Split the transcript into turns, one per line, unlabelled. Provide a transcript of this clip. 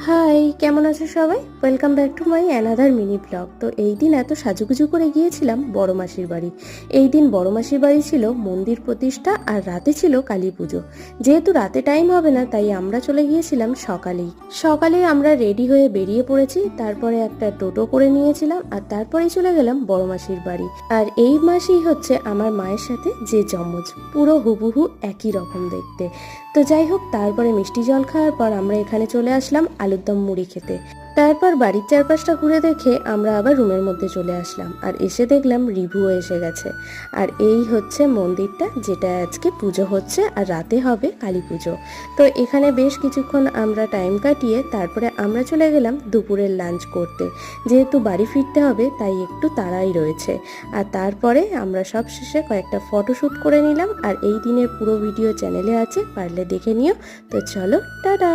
High, কেমন আছো সবাই? Welcome back to my another mini blog. তো এই দিন এত সাজুগুজু করে গিয়েছিলাম বড় মাসির বাড়ি। এই দিন বড় মাসির বাড়ি ছিল মন্দির প্রতিষ্ঠা আর রাতে ছিল কালী পুজো। যেহেতু রাতে টাইম হবে না তাই আমরা চলে গিয়েছিলাম সকালেই। সকালে আমরা রেডি হয়ে বেরিয়ে পড়েছি, তারপরে একটা টোটো করে নিয়েছিলাম আর তারপরেই চলে গেলাম বড় মাসির বাড়ি। আর এই মাসি হচ্ছে আমার মায়ের সাথে যে যমজ, পুরো হুবহু একই রকম দেখতে। তো যাই হোক, তারপরে মিষ্টি জল খাওয়ার পর আমরা এখানে চলে আসলাম আলুর দম মুড়ি খেতে। তারপর বাড়ির চারপাশটা ঘুরে দেখে আমরা আবার রুমের মধ্যে চলে আসলাম আর এসে দেখলাম রিভুও এসে গেছে। আর এই হচ্ছে মন্দিরটা, যেটা আজকে পুজো হচ্ছে আর রাতে হবে কালী পুজো। তো এখানে বেশ কিছুক্ষণ আমরা টাইম কাটিয়ে তারপরে আমরা চলে গেলাম দুপুরের লাঞ্চ করতে। যেহেতু বাড়ি ফিরতে হবে তাই একটু তাড়াই রয়েছে। আর তারপরে আমরা সব শেষে কয়েকটা ফটোশ্যুট করে নিলাম। আর এই দিনের পুরো ভিডিও চ্যানেলে আছে, পারলে দেখে নিও। তো চলো, টাটা।